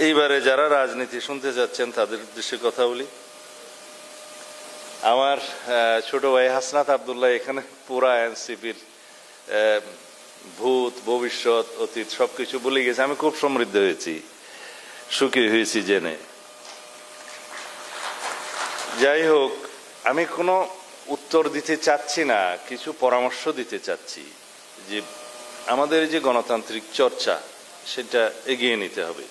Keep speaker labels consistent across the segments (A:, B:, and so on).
A: এইবারে যারা রাজনীতি শুনতে যাচ্ছেন তাদের উদ্দেশ্যে কথা বলি। আমার ছোট ভাই হাসনাত আব্দুল্লাহ এখানে পুরা এনসিপির ভূত ভবিষ্যৎ অতীত সবকিছু বলে গেছে। আমি খুব সমৃদ্ধ হয়েছি, সুখী হয়েছি জেনে। যাই হোক, আমি কোনো উত্তর দিতে চাচ্ছি না, কিছু পরামর্শ দিতে চাচ্ছি যে আমাদের যে গণতান্ত্রিক চর্চা সেটা এগিয়ে নিতে হবে।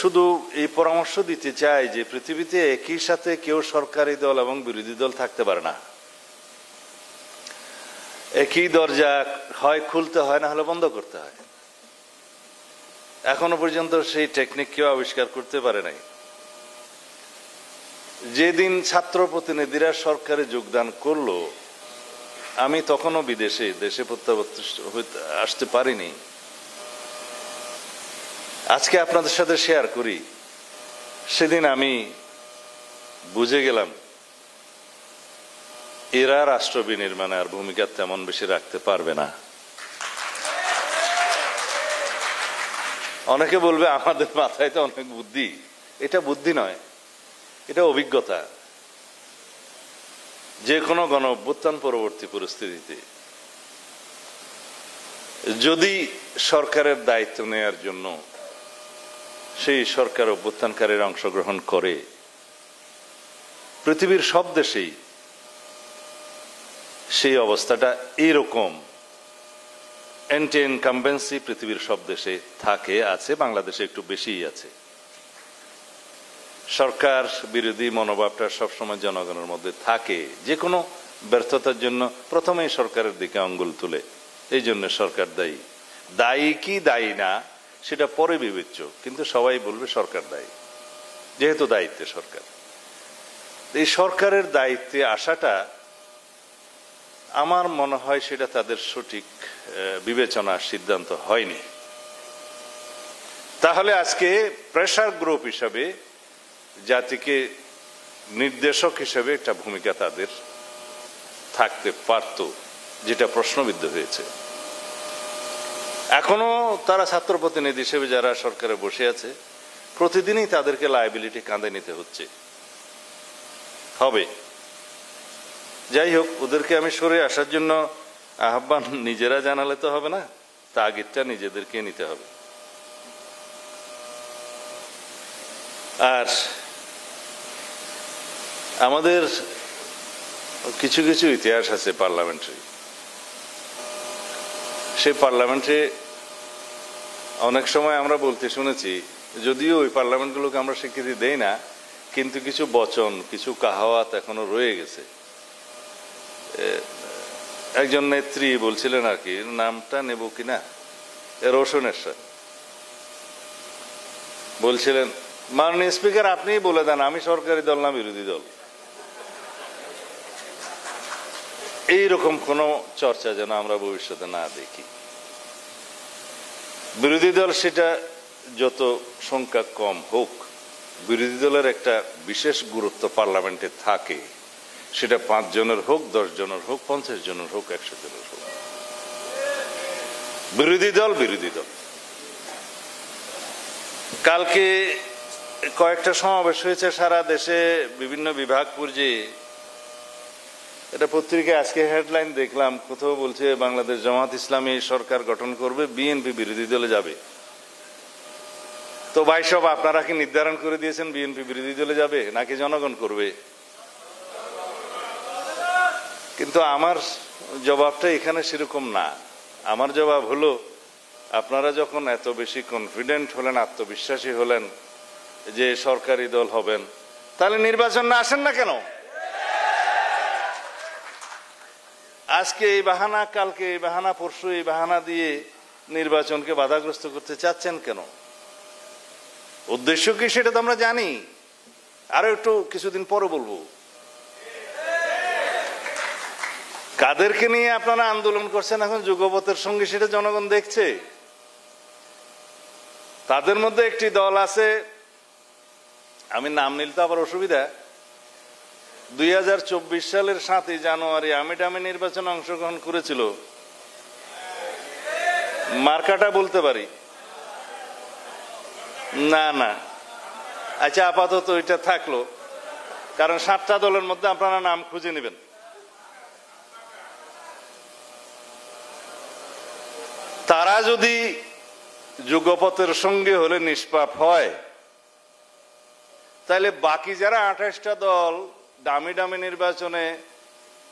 A: শুধু এই পরামর্শ দিতে চাই যে পৃথিবীতে একই সাথে কেউ সরকারি দল এবং বিরোধী দল থাকতে পারে না। একই দরজা হয় খুলতে হয়, না হলে বন্ধ করতে হয়। এখনো পর্যন্ত সেই টেকনিক কেউ আবিষ্কার করতে পারে নাই। যেদিন ছাত্র প্রতিনিধিরা সরকারে যোগদান করলো, আমি তখনও দেশে প্রত্যাবর্তন আসতে পারিনি। আজকে আপনাদের সাথে শেয়ার করি, সেদিন আমি বুঝে গেলাম এরা রাষ্ট্র বিনির্মাণে আর ভূমিকা তেমন বেশি রাখতে পারবে না। অনেকে বলবে আমাদের মাথায় তো অনেক বুদ্ধি। এটা বুদ্ধি নয়, এটা অভিজ্ঞতা। যে কোনো গণ অভ্যুত্থান পরবর্তী পরিস্থিতিতে যদি সরকারের দায়িত্ব নেয়ার জন্য সেই সরকার অভ্যুত্থানকারীরা অংশগ্রহণ করে, পৃথিবীর সব দেশেই সেই অবস্থাটা এইরকম। অ্যান্টি ইনকামবেন্সি পৃথিবীর সব দেশে থাকে, আছে, বাংলাদেশে একটু বেশিই আছে। সরকার বিরোধী মনোভাবটা সবসময় জনগণের মধ্যে থাকে। যে কোনো ব্যর্থতার জন্য প্রথমেই সরকারের দিকে আঙ্গুল তুলে, এই জন্য সরকার দায়ী। দায়ী কি দায়ী না সেটা পরে বিবেচ্য, কিন্তু সবাই বলবে সরকার দায়ী, যেহেতু দায়িত্বে সরকার। এই সরকারের দায়িত্বে আসাটা আমার মনে হয় সেটা তাদের সঠিক বিবেচনা সিদ্ধান্ত হয়নি। তাহলে আজকে প্রেসার গ্রুপ হিসাবে, জাতিকে নির্দেশক হিসেবে একটা ভূমিকা তাদের থাকতে পারত, যেটা প্রশ্নবিদ্ধ হয়েছে। এখনো তারা ছাত্র প্রতিনিধি হিসেবে যারা সরকারে বসে আছে, প্রতিদিনই তাদেরকে লায়াবিলিটি কাঁধে নিতে হবে। যাই হোক, ওদেরকে আমি সরে আসার জন্য আহ্বান নিজেরা জানালে তো হবে না, তাগিদটা নিজেদেরকে নিতে হবে। আর আমাদের কিছু কিছু ইতিহাস আছে পার্লামেন্টারি। সেই পার্লামেন্টে অনেক সময় আমরা বলতে শুনেছি, যদিও ওই পার্লামেন্টগুলোকে আমরা স্বীকৃতি দেই না, কিন্তু কিছু বচন, কিছু কাহাওয়াত এখনো রয়ে গেছে। একজন নেত্রী বলছিলেন, আর কি নামটা নেব কিনা, রোশন এরশাদ বলছিলেন, মাননীয় স্পিকার আপনিই বলে দেন আমি সরকারি দল না বিরোধী দল। এইরকম কোন চর্চা যেন আমরা ভবিষ্যতে না দেখি। বিরোধী দল সেটা যত সংখ্যা কম হোক, বিরোধী দলের একটা বিশেষ গুরুত্ব পার্লামেন্টে থাকে। সেটা 5 জনের হোক, 10 জনের হোক, 50 জনের হোক, 100 জনের হোক, বিরোধী দল বিরোধী দল। কালকে কয়েকটা সমাবেশ হয়েছে সারা দেশে, বিভিন্ন বিভাগ পর্যায়ে। এটা পত্রিকায় আজকে হেডলাইন দেখলাম, কোথাও বলছে বাংলাদেশ জামাত ইসলামী সরকার গঠন করবে, বিএনপি বিরোধী দলে যাবে। তো ভাই সব আপনারা কি নির্ধারণ করে দিয়েছেন বিএনপি বিরোধী দলে যাবে নাকি জনগণ করবে? কিন্তু আমার জবাবটা এখানে সেরকম না। আমার জবাব হলো, আপনারা যখন এত বেশি কনফিডেন্ট হলেন, আত্মবিশ্বাসী হলেন যে সরকারি দল হবেন, তাহলে নির্বাচন না আসেন না কেন? আজকে এই বাহানা, কালকে এই বাহানা, পরশু এই বাহানা দিয়ে নির্বাচনকে বাধাগ্রস্ত করতে চাচ্ছেন কেন? উদ্দেশ্য কি সেটা তো আমরা জানি, আরো একটু কিছুদিন পরে বলবো। কাদেরকে নিয়ে আপনারা আন্দোলন করছেন এখন যুগপথের সঙ্গে, সেটা জনগণ দেখছে। তাদের মধ্যে একটি দল আছে, আমি নাম নিলে তো আবার অসুবিধা, 2024 সালের 7ই জানুয়ারি আমিডামি নির্বাচনে অংশগ্রহণ করেছিল। মার্কাটা বলতে পারি, না না, আচ্ছা আপাতত এটা থাকলো, কারণ 7টা দলের মধ্যে আপনারা নাম খুঁজে নেবেন। তারা যদি যুগপথের সঙ্গে হলে নিষ্পাপ হয়, তাহলে বাকি যারা 28টা দল দামি দামি নির্বাচনে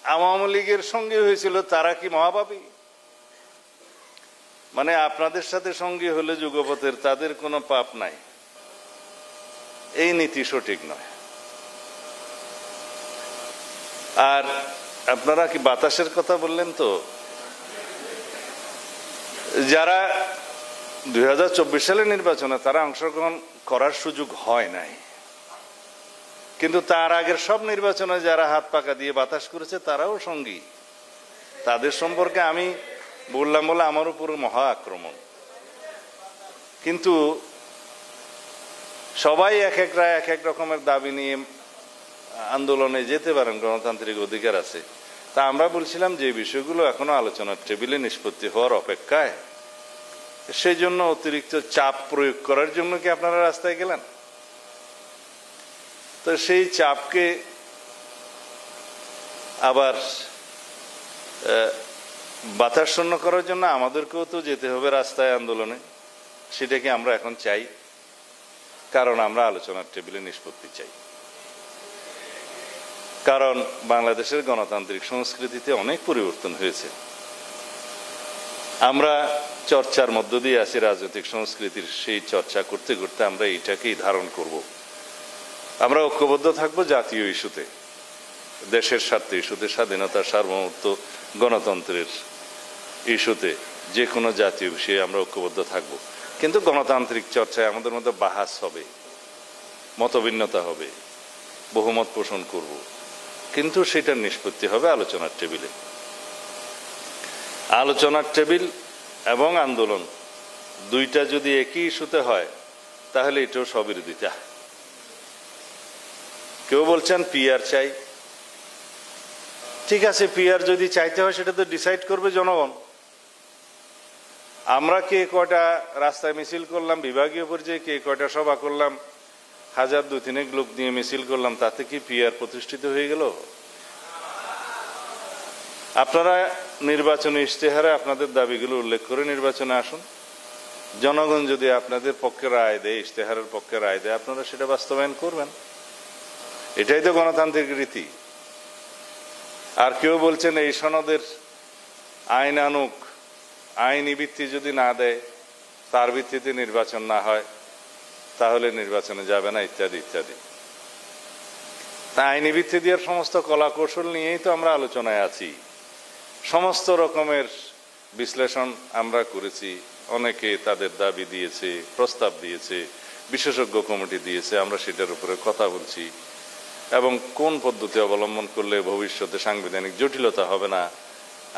A: আওয়ামী লীগের সঙ্গে হয়েছিল, তারা কি মহাপাপী? মানে আপনাদের সাথে সঙ্গী হলে যুগপথের, তাদের কোনো পাপ নাই, এই নীতি সঠিক নয়। আর আপনারা কি বাতাসের কথা বললেন, তো যারা 2024 সালের নির্বাচনে তারা অংশগ্রহণ করার সুযোগ হয় নাই, কিন্তু তার আগের সব নির্বাচনে যারা হাত পাকা দিয়ে বাতাস করেছে তারাও সঙ্গী। তাদের সম্পর্কে আমি বললাম বলে আমার উপর মহা আক্রমণ। কিন্তু সবাই এক এক রকমের দাবি নিয়ে আন্দোলনে যেতে পারেন, গণতান্ত্রিক অধিকার আছে। তা আমরা বলছিলাম যে বিষয়গুলো এখনো আলোচনার টেবিলে নিষ্পত্তি হওয়ার অপেক্ষায়, সেই জন্য অতিরিক্ত চাপ প্রয়োগ করার জন্য কি আপনারা রাস্তায় গেলেন? তো সেই চাপকে আবার বাতাস শূন্য করার জন্য আমাদেরকেও তো যেতে হবে রাস্তায় আন্দোলনে। সেটাকে আমরা এখন চাই, কারণ আমরা আলোচনার টেবিলে নিষ্পত্তি চাই। কারণ বাংলাদেশের গণতান্ত্রিক সংস্কৃতিতে অনেক পরিবর্তন হয়েছে। আমরা চর্চার মধ্য দিয়ে আছি রাজনৈতিক সংস্কৃতির, সেই চর্চা করতে করতে আমরা এটাকেই ধারণ করব। আমরা ঐক্যবদ্ধ থাকবো জাতীয় ইস্যুতে, দেশের স্বার্থে ইস্যুতে, স্বাধীনতা, সার্বভৌমত্ব, গণতন্ত্রের ইস্যুতে, যে কোনো জাতীয় বিষয়ে আমরা ঐক্যবদ্ধ থাকব। কিন্তু গণতান্ত্রিক চর্চায় আমাদের মধ্যে বাহাস হবে, মতভিন্নতা হবে, বহুমত পোষণ করব, কিন্তু সেটার নিষ্পত্তি হবে আলোচনার টেবিলে। আলোচনার টেবিল এবং আন্দোলন দুইটা যদি একই ইস্যুতে হয়, তাহলে এটাও স্ববিরোধিতা। কেউ বলছেন পিআর চাই, ঠিক আছে, পিআর যদি চাইতে হয় সেটা তো ডিসাইড করবে জনগণ। আমরা কে কয়টা রাস্তায় মিছিল করলাম, বিভাগীয় পর্যায়ে কে কয়টা সভা করলাম, 1000-2000 লোক নিয়ে মিছিল করলাম, তাতে কি পিআর প্রতিষ্ঠিত হয়ে গেল? আপনারা নির্বাচনী ইশতেহারে আপনাদের দাবিগুলো উল্লেখ করে নির্বাচনে আসুন। জনগণ যদি আপনাদের পক্ষে রায় দেয়, ইশতেহারের পক্ষে রায় দেয়, আপনারা সেটা বাস্তবায়ন করবেন। এটাই তো গণতান্ত্রিক রীতি। আর কেউ বলছেন এই সনদের আইন আনুক, আইনি ভিত্তি যদি না দেয়, তার ভিত্তিতে নির্বাচন না হয়, তাহলে নির্বাচনে যাবে না, ইত্যাদি ইত্যাদি। তা আইনি ভিত্তি দেওয়ার সমস্ত কলা কৌশল নিয়েই তো আমরা আলোচনায় আছি। সমস্ত রকমের বিশ্লেষণ আমরা করেছি, অনেকে তাদের দাবি দিয়েছে, প্রস্তাব দিয়েছে, বিশেষজ্ঞ কমিটি দিয়েছে, আমরা সেটার উপরে কথা বলছি। এবং কোন পদ্ধতি অবলম্বন করলে ভবিষ্যতে সাংবিধানিক জটিলতা হবে না,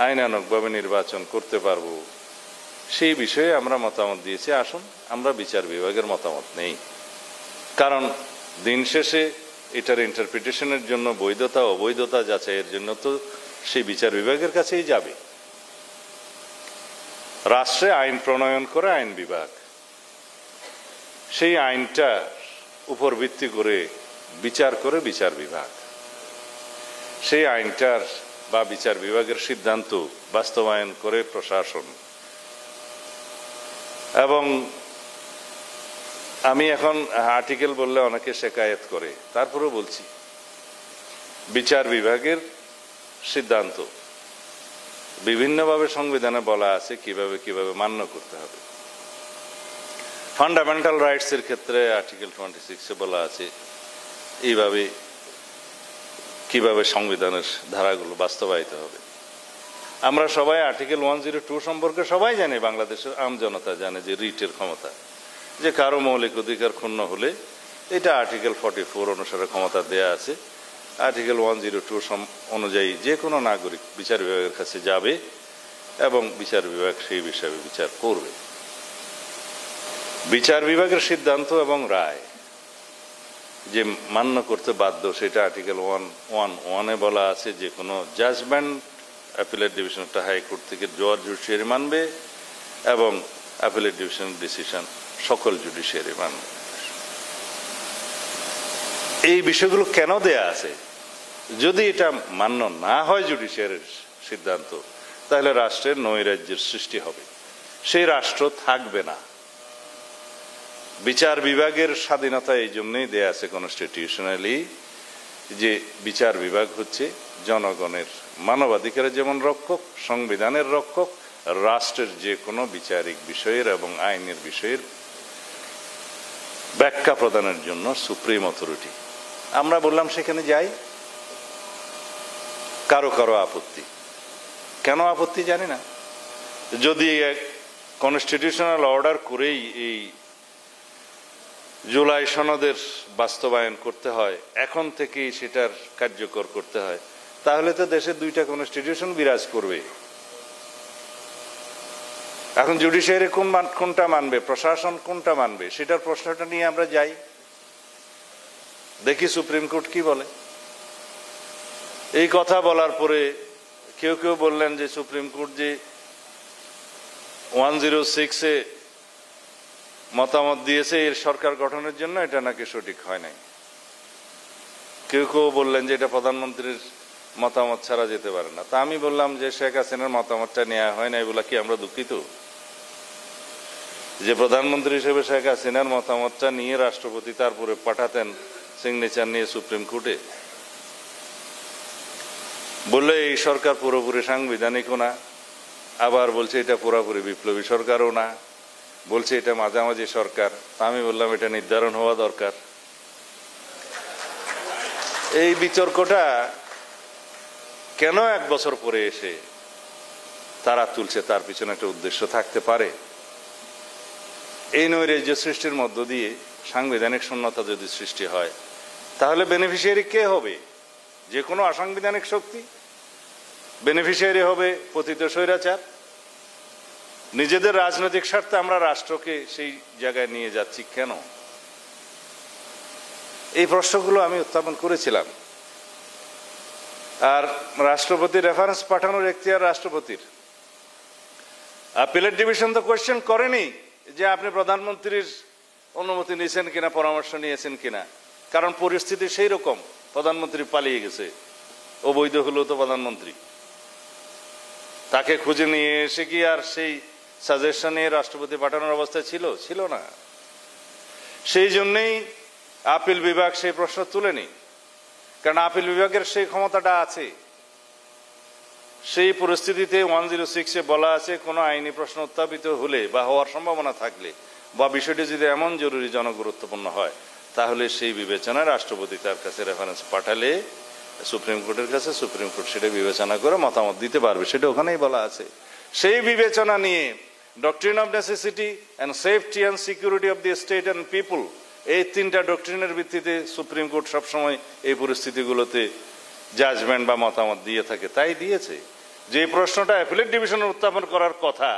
A: আইনানুগভাবে নির্বাচন করতে পারবো, সেই বিষয়ে আমরা মতামত দিয়েছি। আসুন, আমরা বিচার বিভাগের মতামত নেই, কারণ দিন শেষে এটার ইন্টারপ্রিটেশনের জন্য, বৈধতা অবৈধতা যাচাইয়ের জন্য তো সেই বিচার বিভাগের কাছেই যাবে। রাষ্ট্রে আইন প্রণয়ন করে আইন বিভাগ, সেই আইনটার উপর ভিত্তি করে বিচার করে বিচার বিভাগ, সেই আইনটার বা বিচার বিভাগের সিদ্ধান্ত বাস্তবায়ন করে প্রশাসন। এবং আমি এখন আর্টিকেল বললে অনেকে শেকায়েত করে, তারপরেও বলছি, বিচার বিভাগের সিদ্ধান্ত বিভিন্নভাবে সংবিধানে বলা আছে কিভাবে কিভাবে মান্য করতে হবে। ফান্ডামেন্টাল রাইটস এর ক্ষেত্রে আর্টিকেল 26-এ বলা আছে এইভাবে কিভাবে সংবিধানের ধারাগুলো বাস্তবায়িত হবে। আমরা সবাই আর্টিকেল 102 সম্পর্কে সবাই জানি, বাংলাদেশের আম জনতা জানে যে রিটের ক্ষমতা, যে কারো মৌলিক অধিকার ক্ষুণ্ণ হলে এটা আর্টিকেল 44 অনুসারে ক্ষমতা দেয়া আছে। আর্টিকেল 102 অনুযায়ী যে কোনো নাগরিক বিচার বিভাগের কাছে যাবে এবং বিচার বিভাগ সেই বিষয়ে বিচার করবে। বিচার বিভাগের সিদ্ধান্ত এবং রায় যে মান্য করতে বাধ্য, সেটা আর্টিকেল 111-এ বলা আছে যে কোনো জাজমেন্ট অ্যাপিলেট ডিভিশনটা হাইকোর্ট থেকে জজ জুডিশিয়ারি মানবে এবং অ্যাপিলেট ডিভিশনের ডিসিশন সকল জুডিশিয়ারি মানবে। এই বিষয়গুলো কেন দেয়া আছে? যদি এটা মান্য না হয় জুডিশিয়ারির সিদ্ধান্ত, তাহলে রাষ্ট্রের নৈরাজ্যের সৃষ্টি হবে, সেই রাষ্ট্র থাকবে না। বিচার বিভাগের স্বাধীনতা এই জন্যই দেয়া আছে কনস্টিটিউশনালি, যে বিচার বিভাগ হচ্ছে জনগণের মানবাধিকারের যেমন রক্ষক, সংবিধানের রক্ষক, রাষ্ট্রের যে কোনো বিচারিক বিষয়ের এবং আইনের বিষয়ের ব্যাখ্যা প্রদানের জন্য সুপ্রিম অথরিটি। আমরা বললাম সেখানে যাই, কারো কারো আপত্তি। কেন আপত্তি জানি না। যদি কনস্টিটিউশনাল অর্ডার করেই এই জুলাই সনদের বাস্তবায়ন করতে হয়, এখন থেকেই সেটার কার্যকর করতে হয়, তাহলে তো দেশে দুইটা কনস্টিটিউশন বিরাজ করবে। এখন জুডিশিয়ারি কোনটা মানবে, প্রশাসন কোনটা মানবে, সেটার প্রশ্নটা নিয়ে আমরা যাই, দেখি সুপ্রিম কোর্ট কি বলে। এই কথা বলার পরে কেউ কেউ বললেন যে সুপ্রিম কোর্ট যে 106-এ মতামত দিয়েছে এর সরকার গঠনের জন্য, এটা নাকি সঠিক হয় নাই। কেউ কেউ বললেন যে এটা প্রধানমন্ত্রীর মতামত ছাড়া যেতে পারে না। তা আমি বললাম যে শেখ হাসিনার মতামতটা নেওয়া হয় নাই বলে কি আমরা দুঃখিত? যে প্রধানমন্ত্রী হিসেবে শেখ হাসিনার মতামতটা নিয়ে রাষ্ট্রপতি তারপরে পাঠাতেন সিগনেচার নিয়ে সুপ্রিম কোর্টে, বললে এই সরকার পুরোপুরি সাংবিধানিকও না, আবার বলছে এটা পুরোপুরি বিপ্লবী সরকারও না, বলছে এটা মাঝামাঝি সরকার। তা আমি বললাম এটা নির্ধারণ হওয়া দরকার। এই বিতর্কটা কেন 1 বছর পরে এসে তারা তুলছে, তার পিছনে একটা উদ্দেশ্য থাকতে পারে। এই নৈরাজ্য সৃষ্টির মধ্য দিয়ে সাংবিধানিক শূন্যতা যদি সৃষ্টি হয়, তাহলে বেনিফিশিয়ারি কে হবে? যে কোনো অসাংবিধানিক শক্তি বেনিফিশিয়ারি হবে পতিত স্বৈরাচার। নিজেদের রাজনৈতিক স্বার্থে আমরা রাষ্ট্রকে সেই জায়গায় নিয়ে যাচ্ছি কেন? এই প্রশ্নগুলো আমি উত্থাপন করেছিলাম। আর রাষ্ট্রপতির রেফারেন্স পাঠানোর এখতিয়ার রাষ্ট্রপতির। আপিলেট ডিভিশন তো কোয়েশ্চেন করেনি যে আপনি প্রধানমন্ত্রীর অনুমতি নিয়েছেন কিনা, পরামর্শ নিয়েছেন কিনা, কারণ পরিস্থিতি সেই রকম, প্রধানমন্ত্রী পালিয়ে গেছে, অবৈধ হলো তো প্রধানমন্ত্রী। তাকে খুঁজে নিয়ে এসে কি আর সেই সাজেশন নিয়ে রাষ্ট্রপতি পাঠানোর অবস্থা ছিল না। সেই জন্যই আপিল বিভাগ সেই প্রশ্ন তুলেনি, কারণ আপিল বিভাগের সেই ক্ষমতাটা আছে। সেই পরিস্থিতিতে 106-এ বলা আছে কোন আইনি প্রশ্ন উত্থাপিত হলে বা হওয়ার সম্ভাবনা থাকলে বা বিষয়টি যদি এমন জরুরি জনগুরুত্বপূর্ণ হয়, তাহলে সেই বিবেচনায় রাষ্ট্রপতি তার কাছে রেফারেন্স পাঠালে সুপ্রিম কোর্টের কাছে, সুপ্রিম কোর্ট সেটা বিবেচনা করে মতামত দিতে পারবে। সেটা ওখানেই বলা আছে। সেই বিবেচনা নিয়ে doctrine of necessity and safety and security of the state and পিপুল, এই 3টা ডক্ট্রিনের ভিত্তিতে সুপ্রিম কোর্ট সবসময় এই পরিস্থিতিগুলোতে জাজমেন্ট বা মতামত দিয়ে থাকে। তাই দিয়েছে। যে প্রশ্নটা অ্যাপিলেট ডিভিশনের উত্থাপন করার কথা,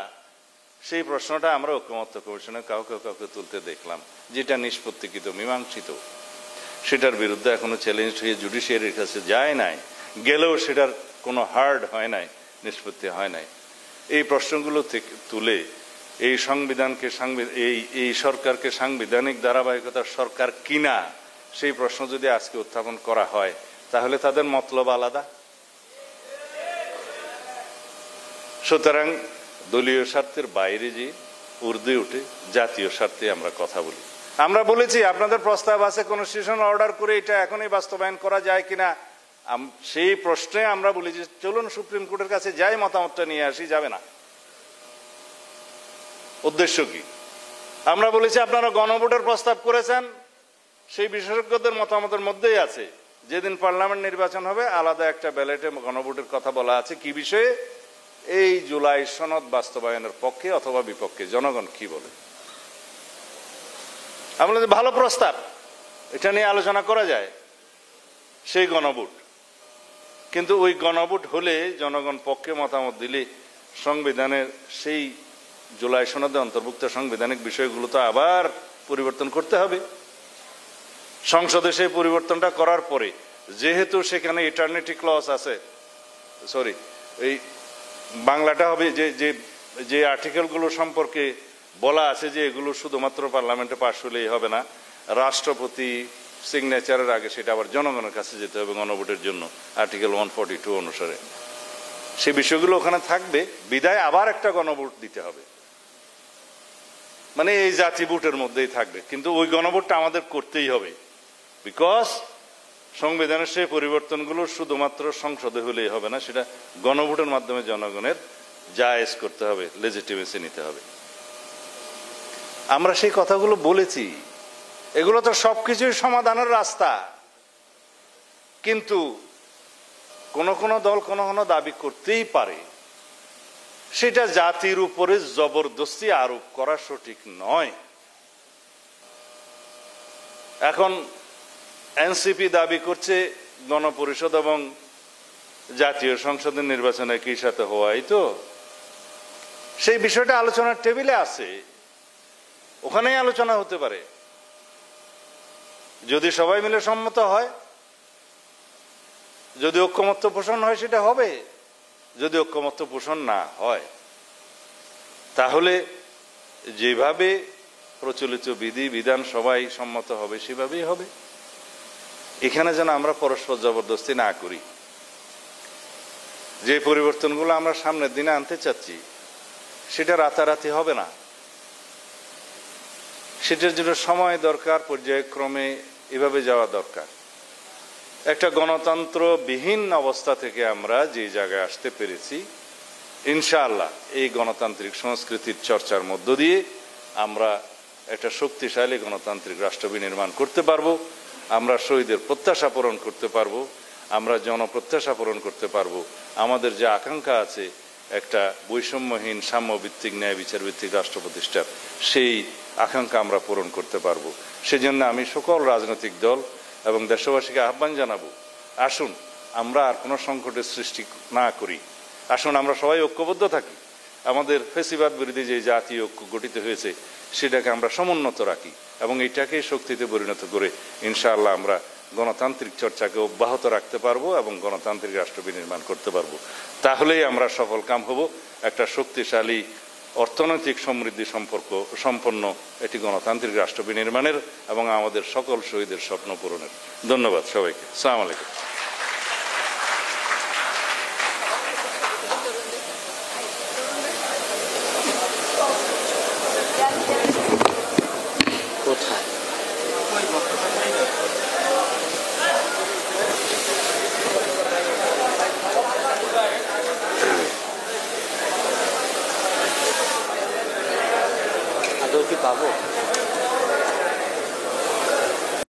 A: সেই প্রশ্নটা আমরা ঐকমত্য কমিশনে কাউকে তুলতে দেখলাম, যেটা নিষ্পত্তিকৃত, মীমাংসিত। সেটার বিরুদ্ধে এখনো চ্যালেঞ্জ হয়ে জুডিশিয়ারির কাছে যায় নাই, গেলেও সেটার কোনো হার্ড হয় নাই, নিষ্পত্তি হয় নাই। এই প্রশ্নগুলো থেকে তুলে এই সংবিধানকে, এই সরকারকে সাংবিধানিক ধারাবাহিকতার সরকার কিনা, সেই প্রশ্ন যদি আজকে উত্থাপন করা হয়, তাহলে তাদের মতলব আলাদা। সুতরাং দলীয় স্বার্থের বাইরে যে ঊর্ধ্বে উঠে জাতীয় স্বার্থে আমরা কথা বলি। আমরা বলেছি আপনাদের প্রস্তাব আছে কনস্টিটিউশন অর্ডার করে এটা এখনই বাস্তবায়ন করা যায় কিনা, সেই প্রশ্নে আমরা বলি যে চলুন সুপ্রিম কোর্টের কাছে যাই, মতামতটা নিয়ে আসি। যাবে না। উদ্দেশ্য কি? আমরা বলেছি আপনারা গণভোটের প্রস্তাব করেছেন, সেই বিশেষজ্ঞদের মতামতের মধ্যেই আছে যেদিন পার্লামেন্ট নির্বাচন হবে আলাদা একটা ব্যালটে গণভোটের কথা বলা আছে। কি বিষয়ে? এই জুলাই সনদ বাস্তবায়নের পক্ষে অথবা বিপক্ষে জনগণ কি বলে। আমরা ভালো প্রস্তাব, এটা নিয়ে আলোচনা করা যায়, সেই গণভোট। কিন্তু ওই গণভোট হলে জনগণ পক্ষে মতামত দিলে সংবিধানের সেই জুলাই সনদে অন্তর্ভুক্ত সাংবিধানিক বিষয়গুলো তো আবার পরিবর্তন করতে হবে। সংসদে সেই পরিবর্তনটা করার পরে, যেহেতু সেখানে ইটারনিটি ক্লজ আছে, এই বাংলাটা হবে যে আর্টিকেলগুলো সম্পর্কে বলা আছে যে এগুলো শুধুমাত্র পার্লামেন্টে পাশ হলেই হবে না, রাষ্ট্রপতি সিগনেচারের আগে সেটা আবার জনগণের কাছে যেতে হবে গণভোটের জন্য আর্টিকেল 142 অনুসারে। সেই বিষয়গুলো ওখানে থাকবে, বিদায় আবার একটা গণভোট দিতে হবে, মানে এই জাতি ভোটের মধ্যেই থাকবে, কিন্তু ওই গণভোটটা আমাদের করতেই হবে। বিকজ সংবিধানের সেই পরিবর্তনগুলো শুধুমাত্র সংসদে হলেই হবে না, সেটা গণভোটের মাধ্যমে জনগণের জায়েজ করতে হবে, লেজিটিমেসি নিতে হবে। আমরা সেই কথাগুলো বলেছি, এগুলো তো সবকিছুই সমাধানের রাস্তা, কিন্তু কোন কোন দল কোন কোন দাবি করতেই পারে, সেটা জাতির উপরে জবরদস্তি আরোপ করা সঠিক নয়। এখন এনসিপি দাবি করছে গণপরিষদ এবং জাতীয় সংসদের নির্বাচন একই সাথে হওয়াই, তো সেই বিষয়টা আলোচনার টেবিলে আছে, ওখানেই আলোচনা হতে পারে। যদি সবাই মিলে সম্মত হয়, যদি ঐক্যমত্য পোষণ হয় সেটা হবে, যদি ঐক্যমত্য পোষণ না হয় তাহলে যেভাবে প্রচলিত বিধি বিধান সবাই সম্মত হবে সেভাবেই হবে। এখানে যেন আমরা পরস্পর জবরদস্তি না করি। যে পরিবর্তনগুলো আমরা সামনের দিনে আনতে চাচ্ছি সেটা রাতারাতি হবে না, সেটার জন্য সময় দরকার, পর্যায়ক্রমে এভাবে যাওয়া দরকার। একটা গণতন্ত্রবিহীন অবস্থা থেকে আমরা যে জায়গায় আসতে পেরেছি, ইনশাআল্লাহ এই গণতান্ত্রিক সংস্কৃতির চর্চার মধ্য দিয়ে আমরা একটা শক্তিশালী গণতান্ত্রিক রাষ্ট্র বিনির্মাণ করতে পারবো, আমরা শহীদের প্রত্যাশা পূরণ করতে পারবো, আমরা জনপ্রত্যাশা পূরণ করতে পারবো, আমাদের যে আকাঙ্ক্ষা আছে একটা বৈষম্যহীন সাম্যভিত্তিক ন্যায় বিচার ভিত্তিক রাষ্ট্র প্রতিষ্ঠার, সেই আকাঙ্ক্ষা আমরা পূরণ করতে পারবো। সেজন্য আমি সকল রাজনৈতিক দল এবং দেশবাসীকে আহ্বান জানাবো, আসুন আমরা আর কোনো সংকটের সৃষ্টি না করি, আসুন আমরা সবাই ঐক্যবদ্ধ থাকি, আমাদের ফেসিবাদ বিরোধী যে জাতীয় ঐক্য গঠিত হয়েছে সেটাকে আমরা সমুন্নত রাখি এবং এটাকে শক্তিতে পরিণত করে ইনশাআল্লাহ আমরা গণতান্ত্রিক চর্চাকে অব্যাহত রাখতে পারবো এবং গণতান্ত্রিক রাষ্ট্র বিনির্মাণ করতে পারবো। তাহলেই আমরা সফল কাম হব একটা শক্তিশালী অর্থনৈতিক সমৃদ্ধি সম্পন্ন একটি গণতান্ত্রিক রাষ্ট্র বিনির্মাণের এবং আমাদের সকল শহীদের স্বপ্ন পূরণের। ধন্যবাদ সবাইকে। আসসালামু আলাইকুম।